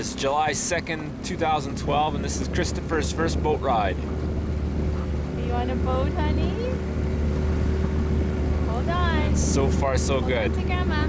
is July 2nd, 2012, and this is Christopher's first boat ride. Are you on a boat, honey? Hold on. So far, so good. Hold on to Grandma.